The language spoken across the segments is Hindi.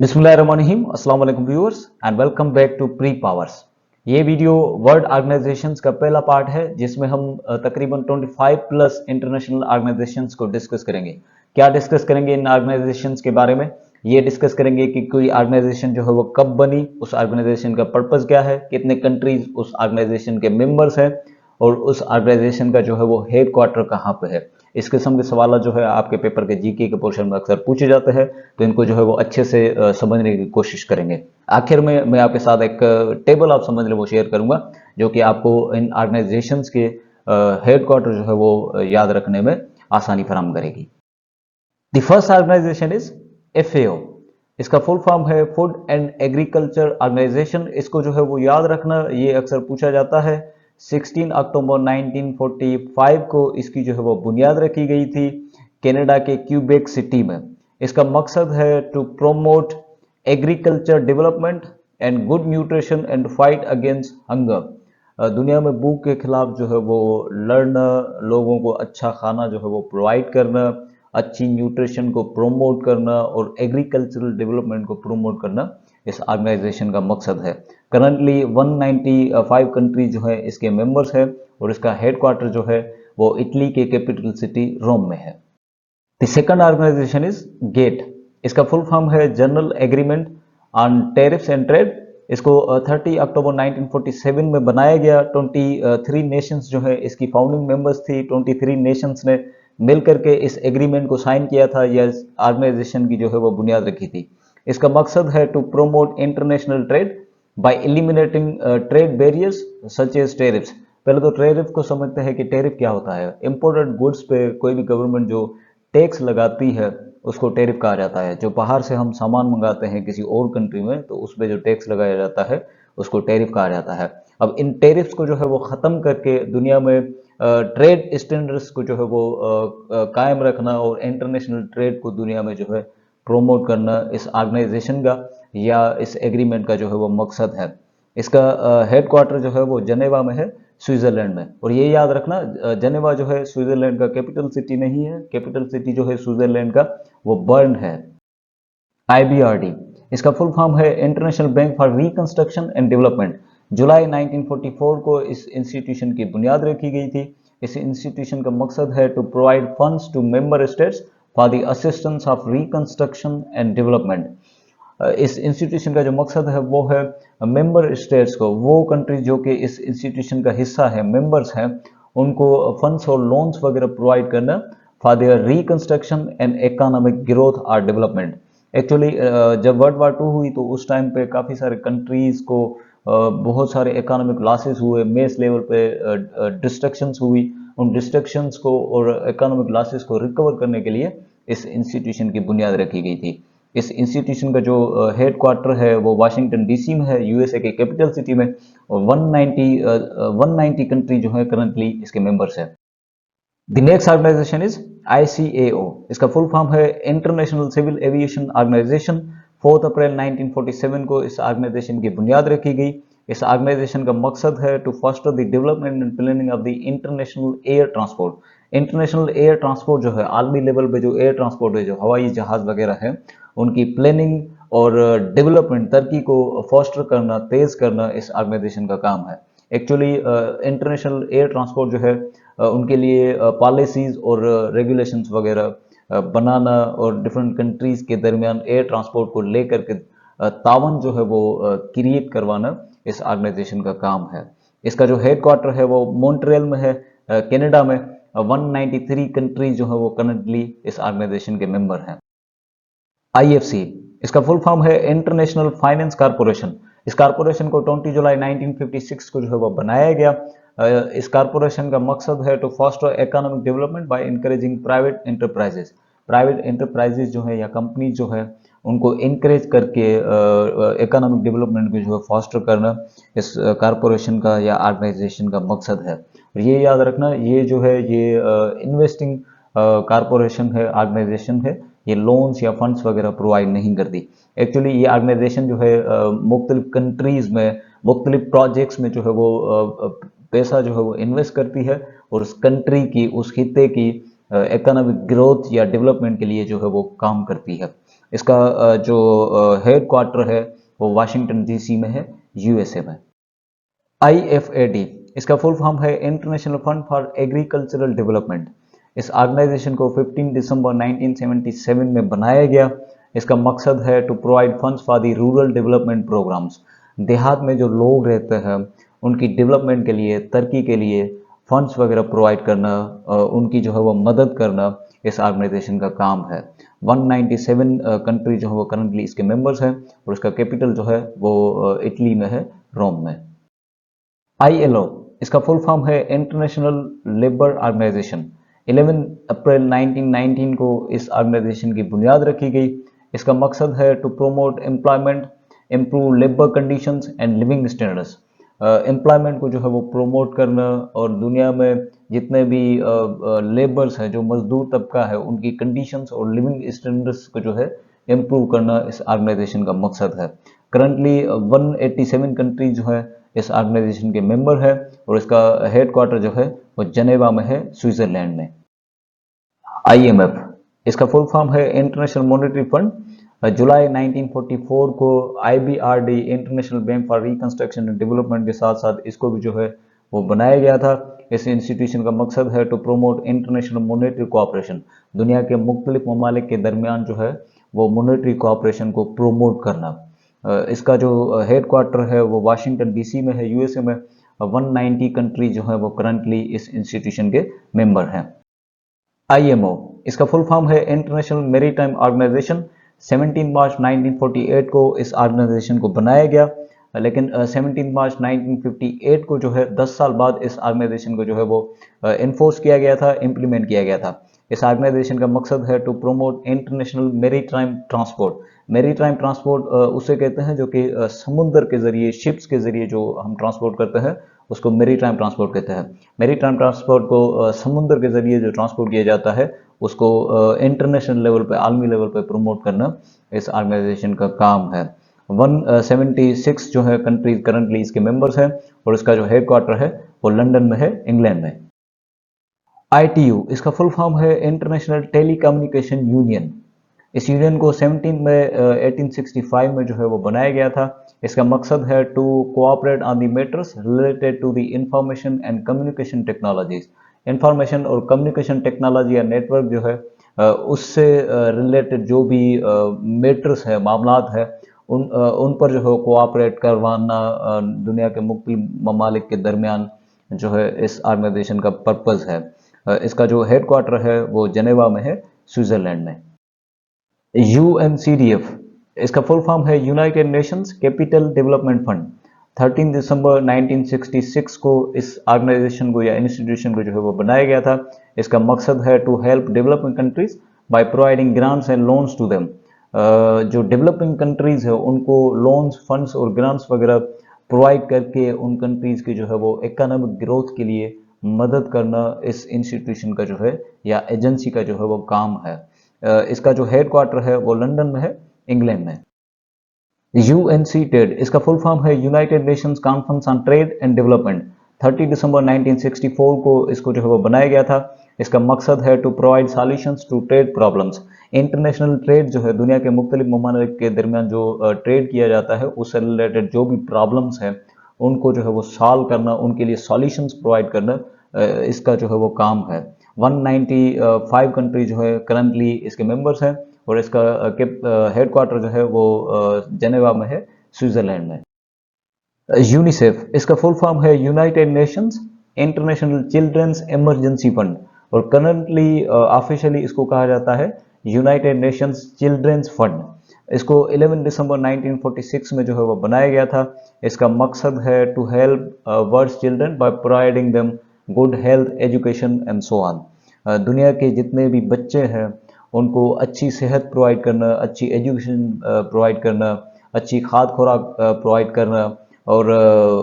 बिस्मिल्लाहिर्रहमानिर्रहीम अस्सलाम वालेकुम viewers and welcome back to pre powers. ये वीडियो वर्ल्ड ऑर्गेनाइजेशंस का पहला पार्ट है जिसमें हम तकरीबन 25 प्लस इंटरनेशनल ऑर्गेनाइजेशंस को डिस्कस करेंगे। क्या डिस्कस करेंगे इन ऑर्गेनाइजेशंस के बारे में? ये डिस्कस करेंगे कि कोई ऑर्गेनाइजेशन जो है वो कब बनी, उस ऑर्गेनाइजेशन का पर्पस क्या है, कितने कंट्रीज उस ऑर्गेनाइजेशन के मेंबर्स हैं और उस ऑर्गेनाइजेशन का जो है वो हेड क्वार्टर कहाँ पे है। इस किस्म के सवाल जो है आपके पेपर के जीके के पोर्शन में अक्सर पूछे जाते हैं, तो इनको जो है वो अच्छे से समझने की कोशिश करेंगे। आखिर में मैं आपके साथ एक टेबल आप समझ लें वो शेयर करूंगा जो कि आपको इन ऑर्गेनाइजेशंस के हेड क्वार्टर जो है वो याद रखने में आसानी फराहम करेगी। The first organisation is FAO। इसका फुल फॉर्म है फूड एंड एग्रीकल्चर ऑर्गेनाइजेशन। इसको जो है वो याद रखना, ये अक्सर पूछा जाता है। 16 अक्टूबर 1945 को इसकी जो है वो बुनियाद रखी गई थी कनाडा के क्यूबेक सिटी में। इसका मकसद है to promote agriculture development and good nutrition and fight against hunger. दुनिया में भूख के खिलाफ जो है वो लड़ना, लोगों को अच्छा खाना जो है वो प्रोवाइड करना, अच्छी न्यूट्रिशन को प्रोमोट करना और एग्रीकल्चरल डेवलपमेंट को प्रोमोट करना इस ऑर्गेनाइजेशन का मकसद है। करंटली 195 कंट्री जो है इसके मेंबर्स है और इसका हेडक्वार्टर जो है वो इटली के कैपिटल सिटी रोम में है। The second organisation is GATT. इसका फुल फॉर्म है General Agreement on Tariffs and Trade. इसको 30 अक्टूबर 1947 में बनाया गया। 23 नेशंस जो है इसकी फाउंडिंग मेंबर्स थी। 23 नेशंस ने मिलकर के इस एग्रीमेंट को साइन किया था या इस ऑर्गेनाइजेशन की जो है वो बुनियाद रखी थी। इसका मकसद है to promote international trade by eliminating trade barriers such as tariffs. पहले तो टेरिफ को समझते हैं कि टेरिफ क्या होता है। इंपोर्टेड गुड्स पे कोई भी गवर्नमेंट जो टैक्स लगाती है उसको टेरिफ कहा जाता है। जो बाहर से हम सामान मंगाते हैं किसी और कंट्री में, तो उस पर जो टैक्स लगाया जाता है उसको टेरिफ कहा जाता है। अब इन टेरिफ्स को जो है वो ख़त्म करके दुनिया में ट्रेड स्टैंडर्ड्स को जो है वो कायम रखना और इंटरनेशनल ट्रेड को दुनिया में जो है प्रोमोट करना इस ऑर्गेनाइजेशन का या इस एग्रीमेंट का जो है वो मकसद है। इसका हेड क्वार्टर जो है वो जनेवा में है, स्विट्जरलैंड में। और ये याद रखना, जनेवा जो है स्विट्जरलैंड का कैपिटल सिटी नहीं है। कैपिटल सिटी जो है स्विट्जरलैंड का वो बर्न है। IBRD इसका फुल फॉर्म है International Bank for Reconstruction and Development. जुलाई 1944 को इस इंस्टीट्यूशन की बुनियाद रखी गई थी। इस इंस्टीट्यूशन का मकसद है to provide funds to member states for the assistance of reconstruction and development. इस इंस्टीट्यूशन का जो मकसद है वो है मेंबर स्टेट्स को, वो कंट्री जो कि इस इंस्टीट्यूशन का हिस्सा है, मेंबर्स हैं, उनको फंड्स और लोन्स वगैरह प्रोवाइड करना for their reconstruction and economic growth और डेवलपमेंट। एक्चुअली जब वर्ल्ड वार 2 हुई तो उस टाइम पे काफ़ी सारे कंट्रीज़ को बहुत सारे इकोनॉमिक लॉसेस हुए, मेस लेवल पे डिस्ट्रक्शंस हुई। उन डिस्ट्रक्शंस को और इकोनॉमिक लॉसेस को रिकवर करने के लिए इस इंस्टीट्यूशन की बुनियाद रखी गई थी। इस इंस्टीट्यूशन का जो हेड क्वार्टर है वो वाशिंगटन DC में है, USA के कैपिटल सिटी में। और 190 कंट्री जो है करंटली इसके मेंबर्स है। The next organisation is ICAO। इसका फुल फॉर्म है इंटरनेशनल सिविल एविएशन ऑर्गेनाइजेशन। 4 अप्रैल 1947 को इस ऑर्गेनाइजेशन की बुनियाद रखी गई। इस ऑर्गेनाइजेशन का मकसद है to foster the development and planning of the international air transport. International air transport जो है आलमी लेवल पे जो एयर ट्रांसपोर्ट है, जो हवाई जहाज वगैरह है, उनकी प्लानिंग और डेवलपमेंट, तरक्की को फॉस्टर करना, तेज करना इस ऑर्गेनाइजेशन का काम है। एक्चुअली इंटरनेशनल एयर ट्रांसपोर्ट जो है उनके लिए पॉलिसीज और रेगुलेशंस वगैरह बनाना और डिफरेंट कंट्रीज के दरमियान एयर ट्रांसपोर्ट को लेकर के तावन जो है वो क्रिएट करवाना इस ऑर्गेनाइजेशन का काम है। इसका जो हेड क्वार्टर है वो मॉन्ट्रियल में है, कनाडा में। 193 कंट्रीज जो है वो करंटली इस ऑर्गेनाइजेशन के मेंबर हैं। IFC इसका फुल फॉर्म है इंटरनेशनल फाइनेंस कॉरपोरेशन। इस कॉरपोरेशन को 20 जुलाई 1956 को जो है वो बनाया गया। इस कॉरपोरेशन का मकसद है to foster economic development by encouraging private enterprises. Private enterprises जो है या कंपनी जो है उनको इनकरेज करके इकोनॉमिक डेवलपमेंट को जो है फॉस्टर करना इस कॉरपोरेशन का या ऑर्गेनाइजेशन का मकसद है। और ये याद रखना, ये जो है ये इन्वेस्टिंग कॉरपोरेशन है, ऑर्गेनाइजेशन है। ये लोन्स या फंड्स वगैरह प्रोवाइड नहीं करती। एक्चुअली ये ऑर्गेनाइजेशन जो है मुख्तलिफ कंट्रीज में मुख्तलिफ प्रोजेक्ट्स में जो है वो पैसा जो है वो इन्वेस्ट करती है और उस कंट्री की, उस खित्ते की इकोनॉमिक ग्रोथ या डेवलपमेंट के लिए जो है वो काम करती है। इसका जो हेड क्वार्टर है वो वाशिंगटन डीसी में है, यूएसए में। IFAD इसका फुल फॉर्म है international fund for agricultural development. इस ऑर्गेनाइजेशन को 15 दिसंबर 1977 में बनाया गया। इसका मकसद है to provide funds for the rural development programmes. देहात में जो लोग रहते हैं उनकी डेवलपमेंट के लिए, तरक्की के लिए फंड्स वगैरह प्रोवाइड करना, उनकी जो है वो मदद करना इस ऑर्गेनाइजेशन का काम है। 197 कंट्री जो है वो करंटली इसके मेंबर्स हैं और इसका कैपिटल जो है वो इटली में है, रोम में। ILO इसका फुल फॉर्म है इंटरनेशनल लेबर ऑर्गेनाइजेशन। 11 अप्रैल 1919 को इस ऑर्गेनाइजेशन की बुनियाद रखी गई। इसका मकसद है to promote employment, improve labour conditions and living standards. Employment को जो है वो प्रोमोट करना और दुनिया में जितने भी लेबर्स हैं, जो मजदूर तबका है, उनकी कंडीशंस और लिविंग स्टैंडर्ड्स को जो है इम्प्रूव करना इस ऑर्गेनाइजेशन का मकसद है। करंटली 187 कंट्रीज जो है इस ऑर्गेनाइजेशन के मेंबर है और इसका हेड क्वार्टर जो है वो जेनेवा में है, स्विट्जरलैंड में। IMF इसका फुल फॉर्म है इंटरनेशनल मॉनेटरी फंड। जुलाई 1944 को IBRD international Bank for Reconstruction and development के साथ साथ इसको भी जो है वो बनाया गया था। इस इंस्टीट्यूशन का मकसद है to promote international monetary cooperation. दुनिया के मुख्तलिफ ममालिक के दरमियान जो है वो मॉनेटरी कोऑपरेशन को प्रोमोट करना। इसका जो हेड क्वार्टर है वो वाशिंगटन डीसी में है, यूएसए में। 190 कंट्री जो है वो करंटली इस इंस्टीट्यूशन के मेंबर हैं। IMO इसका फुल फॉर्म है इंटरनेशनल मैरीटाइम ऑर्गेनाइजेशन। 17 मार्च 1948 को इस ऑर्गेनाइजेशन को बनाया गया, लेकिन 17 मार्च 1958 को जो है 10 साल बाद इस ऑर्गेनाइजेशन को जो है वो इन्फोर्स किया गया था, इम्प्लीमेंट किया गया था। इस ऑर्गेनाइजेशन का मकसद है to promote international maritime transport. Maritime transport उसे कहते हैं जो कि समुद्र के जरिए, शिप्स के जरिए जो हम ट्रांसपोर्ट करते हैं उसको मैरीटाइम ट्रांसपोर्ट कहते हैं। मैरीटाइम ट्रांसपोर्ट को समुद्र के जरिए जो ट्रांसपोर्ट किया जाता है उसको इंटरनेशनल लेवल पे, आलमी लेवल पे प्रमोट करना इस ऑर्गेनाइजेशन का काम है। 176 जो है कंट्रीज करंटली इसके मेंबर्स हैं और इसका जो हेड क्वार्टर है वो लंदन में है, इंग्लैंड में। ITU इसका फुल फॉर्म है इंटरनेशनल टेलीकम्युनिकेशन यूनियन। इस यूनियन को 1865 में जो है वो बनाया गया था। इसका मकसद है to cooperate on the matters related to the information and communication technologies. Information और कम्युनिकेशन टेक्नोलॉजी या नेटवर्क जो है उससे रिलेटेड जो भी मैटर्स है, मामलात है, उन पर जो है कोऑपरेट करवाना दुनिया के मुख्तलिफ ममालिक के दरमियान जो है इस ऑर्गेनाइजेशन का पर्पज़ है। इसका जो हेड क्वार्टर है वो जेनेवा में है, स्विट्जरलैंड में। UNCDF इसका फुल फॉर्म है United Nations capital development fund. 13 दिसंबर 1966 को इस ऑर्गेनाइजेशन को या इंस्टीट्यूशन को जो है वो बनाया गया था। इसका मकसद है to help developing countries by providing grants and loans to them. जो डेवलपिंग कंट्रीज है उनको लोन्स, फंड्स और ग्रांट्स वगैरह प्रोवाइड करके उन कंट्रीज की जो है वो इकोनॉमिक ग्रोथ के लिए मदद करना इस इंस्टीट्यूशन का जो है या एजेंसी का जो है वो काम है। इसका जो हेड क्वार्टर है वो लंदन में है, इंग्लैंड में। UNCTAD इसका फुल फॉर्म है United Nations conference on trade and development. 30 दिसंबर 1964 को इसको जो है वो बनाया गया था। इसका मकसद है to provide solutions to trade problems. International trade जो है दुनिया के मुख्तलिफ ममालिक के दरमियान जो ट्रेड किया जाता है उससे रिलेटेड जो भी प्रॉब्लम्स हैं उनको जो है वो सॉल्व करना, उनके लिए सॉल्यूशंस प्रोवाइड करना इसका जो है वो काम है। 195 कंट्री जो है करंटली इसके मेंबर्स हैं और इसका हेड क्वार्टर जो है वो जेनेवा में है, स्विट्जरलैंड में। यूनिसेफ इसका फुल फॉर्म है United Nations International Children's Emergency Fund और करंटली ऑफिशियली इसको कहा जाता है यूनाइटेड नेशंस चिल्ड्रंस फंड। इसको 11 दिसंबर 1946 में जो है वो बनाया गया था। इसका मकसद है to help world's children by providing them good health, education and so on. दुनिया के जितने भी बच्चे हैं उनको अच्छी सेहत प्रोवाइड करना, अच्छी एजुकेशन प्रोवाइड करना, अच्छी खाद खुराक प्रोवाइड करना और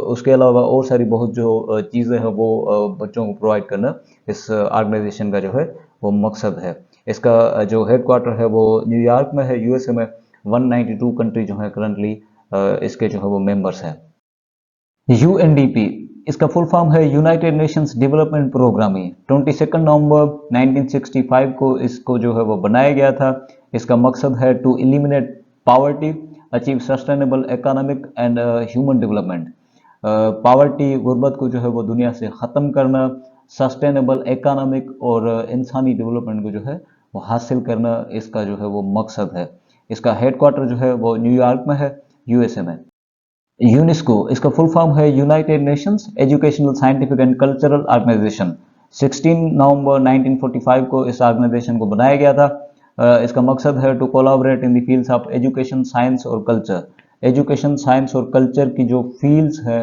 उसके अलावा और सारी बहुत जो चीज़ें हैं वो बच्चों को प्रोवाइड करना इस ऑर्गेनाइजेशन का जो है वो मकसद है। इसका जो हेड क्वार्टर है वो न्यूयॉर्क में है, यूएसए में। 192 कंट्री जो है करंटली इसके जो है वो मेंबर्स हैं। UNDP इसका फुल फॉर्म है यूनाइटेड नेशंस डेवलपमेंट प्रोग्राम। 22 नवंबर 1965 को इसको जो है वो बनाया गया था। इसका मकसद है to eliminate poverty, achieve sustainable economic and human development. Poverty, गुर्बत को जो है वो दुनिया से ख़त्म करना, सस्टेनेबल इकोनॉमिक और इंसानी डेवलपमेंट को जो है वो हासिल करना, इसका जो है वो मकसद है। इसका हेडक्वार्टर जो है वो न्यूयॉर्क में है, यूएसए में। यूनेस्को, इसका फुल फॉर्म है United Nations Educational, Scientific and Cultural Organisation. 16 नवंबर 1945 को इस ऑर्गेनाइजेशन को बनाया गया था। इसका मकसद है to collaborate in the fields of education, science और कल्चर। एजुकेशन, साइंस और कल्चर की जो फील्ड्स है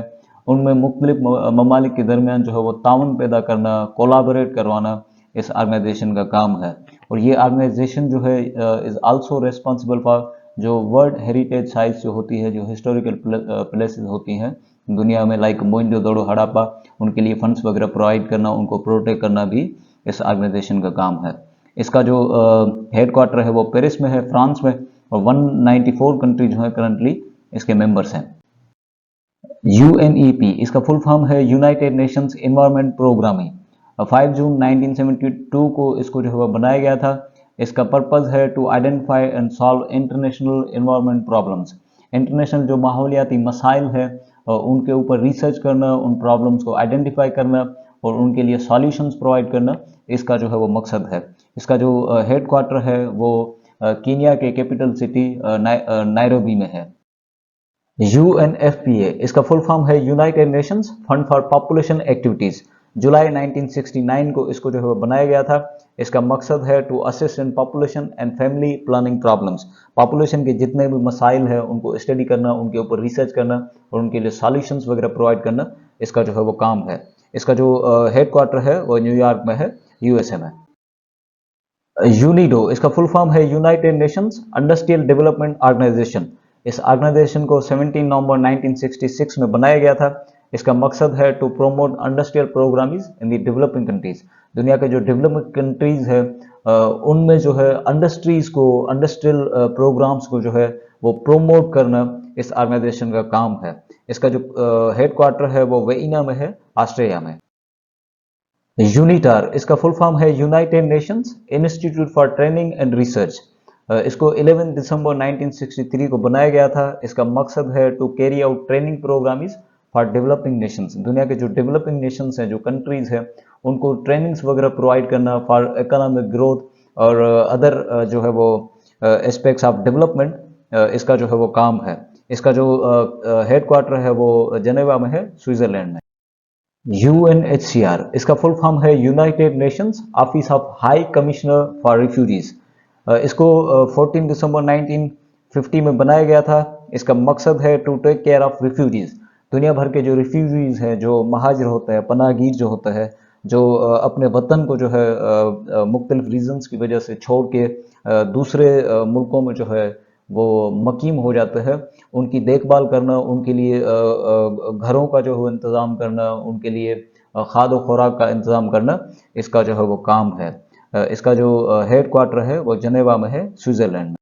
उनमें मुख्तलिफ ममालिक के दरमियान जो है वो ताउन पैदा करना, कोलैबोरेट करवाना इस ऑर्गेनाइजेशन का काम है। और ये ऑर्गेनाइजेशन जो है इज़ आल्सो रिस्पॉन्सिबल फॉर जो वर्ल्ड हेरिटेज साइट्स जो होती है, जो हिस्टोरिकल प्लेसेस होती हैं दुनिया में, लाइक मोइंजोदड़ो, हड़प्पा, उनके लिए फंड्स वगैरह प्रोवाइड करना, उनको प्रोटेक्ट करना भी इस ऑर्गेनाइजेशन का काम है। इसका जो हेडक्वार्टर है वो पेरिस में है, फ्रांस में, और 194 कंट्री जो है करंटली इसके मेंबर्स हैं। UNEP, इसका फुल फॉर्म है यूनाइटेड नेशंस एनवायरनमेंट प्रोग्रामिंग। 5 जून 1972 को इसको जो है वो बनाया गया था। इसका पर्पज़ है to identify and solve international environment problems. International जो माहौलियाती मसाइल है उनके ऊपर रिसर्च करना, उन प्रॉब्लम्स को आइडेंटिफाई करना और उनके लिए सॉल्यूशंस प्रोवाइड करना, इसका जो है वो मकसद है। इसका जो हेडक्वार्टर है वो कीनिया के कैपिटल सिटी नायरोबी में है। UNFPA, इसका फुल फॉर्म है United Nations Fund for Population Activities. जुलाई 1969 को इसको जो है वो बनाया गया था। इसका मकसद है to assist in population and family planning problems. Population के जितने भी मसाइल हैं उनको स्टडी करना, उनके ऊपर रिसर्च करना और उनके लिए सॉल्यूशंस वगैरह प्रोवाइड करना, इसका जो है वो काम है। इसका जो हेडक्वार्टर है वो न्यूयॉर्क में है, यूएसए में। यूनिडो, इसका फुल फॉर्म है United nations industrial development organisation. इस ऑर्गेनाइजेशन को 17 नवंबर 1966 में बनाया गया था। इसका मकसद है to promote industrial programmes in the developing countries. दुनिया के जो डेवलपिंग कंट्रीज है उनमें जो है इंडस्ट्रीज को, इंडस्ट्रियल प्रोग्राम्स को जो है वो प्रोमोट करना इस ऑर्गेनाइजेशन का काम है। इसका जो हेडक्वार्टर है वो वियना में है, ऑस्ट्रिया में। यूनिटार, इसका फुल फॉर्म है United Nations institute for training and research. इसको 11 दिसंबर 1963 को बनाया गया था। इसका मकसद है to carry out training programmes for developing nations. दुनिया के जो डेवलपिंग नेशंस हैं, जो कंट्रीज हैं, उनको ट्रेनिंग्स वगैरह प्रोवाइड करना फॉर इकोनॉमिक ग्रोथ और अदर जो है वो एस्पेक्ट्स ऑफ डेवलपमेंट, इसका जो है वो काम है। इसका जो हेडक्वार्टर है वो जेनेवा में है, स्विट्जरलैंड में। UNHCR, इसका फुल फॉर्म है United Nations office of high commissioner for refugees. इसको 14 दिसंबर 1950 में बनाया गया था। इसका मकसद है to take care of refugees. दुनिया भर के जो रिफ्यूजीज हैं, जो महाजिर होते हैं, पनाहगीर जो होते हैं, जो अपने वतन को जो है मुख्तलिफ रीजन्स की वजह से छोड़ के दूसरे मुल्कों में जो है वो मकीम हो जाते हैं, उनकी देखभाल करना, उनके लिए घरों का जो है इंतज़ाम करना, उनके लिए खाद और खुराक का इंतज़ाम करना, इसका जो है वो काम है। इसका जो हेडक्वार्टर है वो जेनेवा में है, स्विट्जरलैंड में।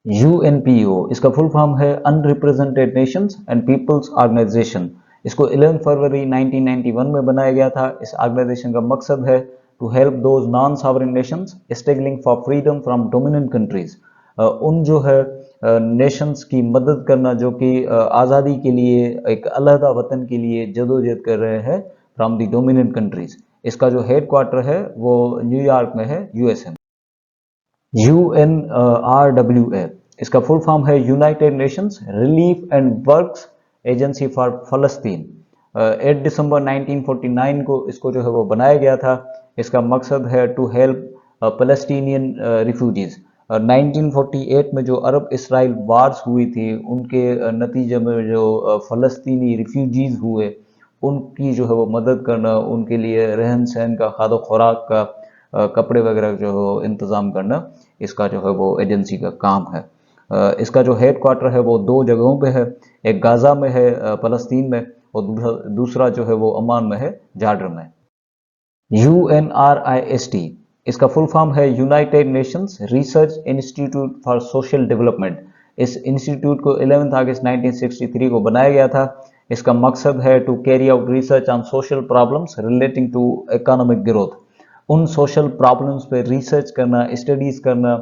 UNPO, इसका फुल फॉर्म है unrepresented Nations and peoples organisation. इसको 11 फरवरी 1991 में बनाया गया था। इस ऑर्गेनाइजेशन का मकसद है to help those non sovereign nations struggling for freedom from dominant countries. उन जो है नेशंस की मदद करना जो कि आज़ादी के लिए, एक अलहदा वतन के लिए जदोजहद कर रहे हैं फ्रॉम द डोमिनेंट कंट्रीज। इसका जो हेडक्वार्टर है वो न्यूयॉर्क में है, यूएसए में। UNRWA, इसका फुल फॉर्म है United Nations Relief and Works Agency for फलस्तीन। 8 दिसंबर 1949 को इसको जो है वो बनाया गया था। इसका मकसद है टू हेल्प पैलेस्टीनियन रिफ्यूजीज। 1948 में जो अरब इसराइल वार्स हुई थी, उनके नतीजे में जो फ़लस्तीनी रिफ्यूजीज़ हुए, उनकी जो है वो मदद करना, उनके लिए रहन सहन का, खाद खुराक का, कपड़े वगैरह जो है इंतज़ाम करना, इसका जो है वो एजेंसी का काम है। इसका जो हेडक्वार्टर है वो 2 जगहों पे है, एक गाज़ा में है फ़लस्तीन में, और दूसरा जो है वो अमान में है, जॉर्डन में। UNRIST, इसका फुल फॉर्म है United Nations research institute for social development. इस इंस्टीट्यूट को 11 अगस्त 1963 को बनाया गया था। इसका मकसद है to carry out research on social problems relating to economic growth. उन सोशल प्रॉब्लम्स पे रिसर्च करना, स्टडीज़ करना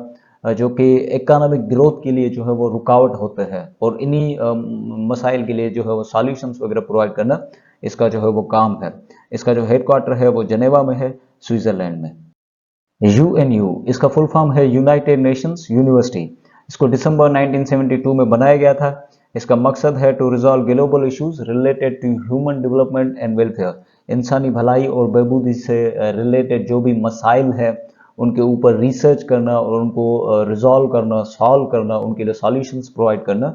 जो कि इकोनॉमिक ग्रोथ के लिए जो है वो रुकावट होते हैं, और इन्हीं मसाइल के लिए जो है वो सॉल्यूशंस वगैरह प्रोवाइड करना इसका जो है वो काम है। इसका जो हेडक्वार्टर है वो जनेवा में है, स्विट्जरलैंड में। यूएनयू इसका फुल फॉर्म है यूनाइटेड नेशंस यूनिवर्सिटी। इसको दिसंबर 1972 में बनाया गया था। इसका मकसद है to resolve global issues related to human development and welfare. इंसानी भलाई और बहबूदी से रिलेटेड जो भी मसाइल है उनके ऊपर रिसर्च करना और उनको रिजॉल्व करना, सॉल्व करना, उनके लिए सॉल्यूशंस प्रोवाइड करना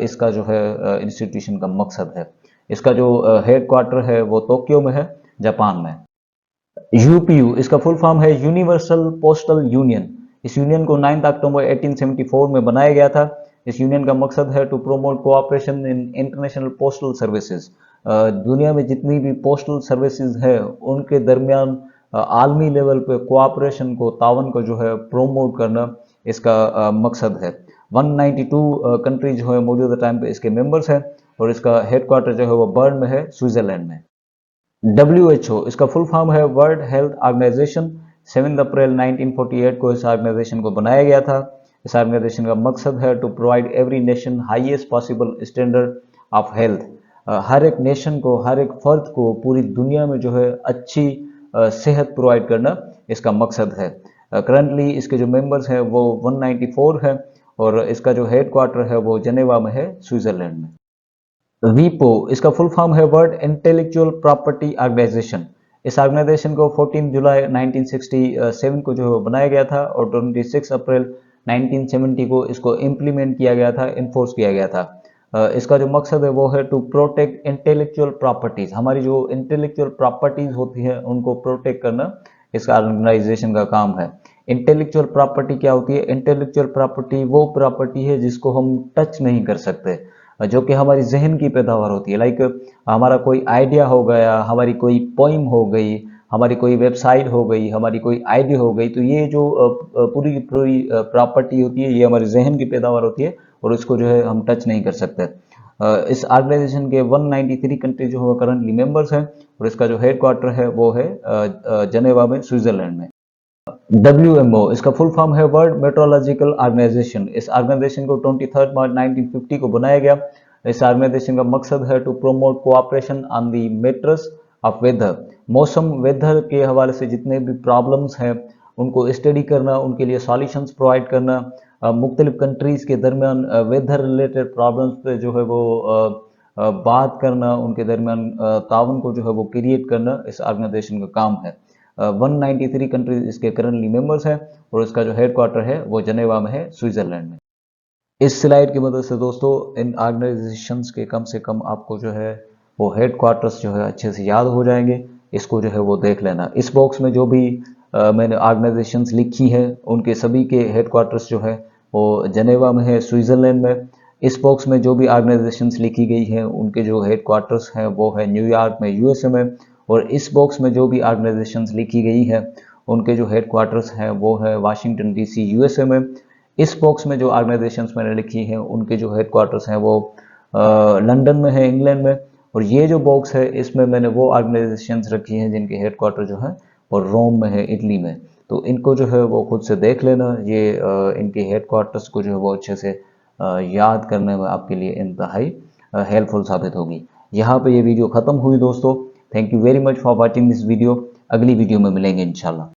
इसका जो है इंस्टीट्यूशन का मकसद है। इसका जो हेड क्वार्टर है वो टोक्यो में है, जापान में। यूपीयू इसका फुल फॉर्म है यूनिवर्सल पोस्टल यूनियन। इस यूनियन को 9 अक्टूबर 1874 में बनाया गया था। इस यूनियन का मकसद है to promote cooperation in international postal services. दुनिया में जितनी भी पोस्टल सर्विसेज है उनके दरमियान आलमी लेवल पे कोऑपरेशन को, तावन को जो है प्रोमोट करना इसका मकसद है। 192 कंट्री जो है मौजूदा टाइम पे इसके मेंबर्स हैं, और इसका हेडक्वार्टर जो है वो बर्न में है, स्विट्जरलैंड में। WHO इसका फुल फॉर्म है वर्ल्ड हेल्थ ऑर्गेनाइजेशन। 7 अप्रैल 1948 को इस ऑर्गेनाइजेशन को बनाया गया था। इस ऑर्गेनाइजेशन का मकसद है to provide every nation highest possible standard of health. हर एक नेशन को, हर एक फर्द को पूरी दुनिया में जो है अच्छी सेहत प्रोवाइड करना इसका मकसद है। करंटली इसके जो मेंबर्स हैं वो 194 है, और इसका जो हेड क्वार्टर है वो जनेवा में है, स्विट्जरलैंड में। वीपो इसका फुल फॉर्म है वर्ल्ड इंटेलेक्चुअल प्रॉपर्टी ऑर्गेनाइजेशन। इस ऑर्गेनाइजेशन को 14 जुलाई 1967 को जो है बनाया गया था, और 26 अप्रैल 1970 को इसको इम्प्लीमेंट किया गया था, इन्फोर्स किया गया था। इसका जो मकसद है वो है टू प्रोटेक्ट इंटेलेक्चुअल प्रॉपर्टीज। हमारी जो इंटेलेक्चुअल प्रॉपर्टीज होती है उनको प्रोटेक्ट करना इस ऑर्गेनाइजेशन का काम है। इंटेलेक्चुअल प्रॉपर्टी क्या होती है? इंटेलेक्चुअल प्रॉपर्टी वो प्रॉपर्टी है जिसको हम टच नहीं कर सकते, जो कि हमारी जहन की पैदावार होती है। लाइक हमारा कोई आइडिया हो गया, हमारी कोई पोइम हो गई, हमारी कोई वेबसाइट हो गई, हमारी कोई आइडिया हो गई, तो ये जो पूरी की पूरी प्रॉपर्टी होती है ये हमारे जहन की पैदावार होती है, और इसको जो है हम टच नहीं कर सकते। इस ऑर्गेनाइजेशन के 193 कंट्री जो है करंटली मेंबर्स हैं, और इसका जो हेड क्वार्टर है वो है जनेवा में, स्विट्जरलैंड में। WMO इसका फुल फॉर्म है वर्ल्ड मेट्रोलॉजिकल ऑर्गेनाइजेशन। इस ऑर्गेनाइजेशन को 23 मार्च 1950 को बनाया गया। इस ऑर्गेनाइजेशन का मकसद है to promote cooperation on the matters of weather. मौसम, वेदर के हवाले से जितने भी प्रॉब्लम्स हैं उनको स्टडी करना, उनके लिए सॉल्यूशंस प्रोवाइड करना, मुख्तलिफ कंट्रीज़ के दरमियान वेदर रिलेटेड प्रॉब्लम्स पे जो है वो बात करना, उनके दरमियान ताउन को जो है वो क्रिएट करना इस ऑर्गेनाइजेशन का काम है। 193 कंट्रीज इसके करंटली मेंबर्स हैं, और इसका जो हेड क्वार्टर है वो जनेवा में है, स्विट्जरलैंड में। इस स्लाइड की मदद से दोस्तों इन ऑर्गेनाइजेशंस के कम से कम आपको जो है वो हेड क्वार्टर्स जो है अच्छे से याद हो जाएंगे। इसको जो है वो देख लेना। इस बॉक्स में जो भी मैंने ऑर्गेनाइजेशंस लिखी है उनके सभी के हेड क्वार्टर्स जो है वो जनेवा में है, स्विट्जरलैंड में। इस बॉक्स में जो भी ऑर्गेनाइजेशंस लिखी गई हैं उनके जो हेड क्वार्टर्स हैं वो है न्यूयॉर्क में, यूएसए में। और इस बॉक्स में जो भी ऑर्गेनाइजेशंस लिखी गई है उनके जो हेड क्वार्टर्स हैं वो है वाशिंगटन डीसी, यूएसए में। इस बॉक्स में जो ऑर्गेनाइजेशंस मैंने लिखी हैं उनके जो हेड क्वार्टर्स हैं वो लंदन में है, इंग्लैंड में। और ये जो बॉक्स है इसमें मैंने वो ऑर्गेनाइजेशंस रखी हैं जिनके हेड क्वार्टर जो है वो रोम में है, इटली में। तो इनको जो है वो खुद से देख लेना। ये इनके हेड क्वार्टर्स को जो है वो अच्छे से याद करने में आपके लिए इंतहाई हेल्पफुल साबित होगी। यहाँ पे ये वीडियो ख़त्म हुई दोस्तों। Thank you very much for watching this video. अगली वीडियो में मिलेंगे इंशाल्लाह।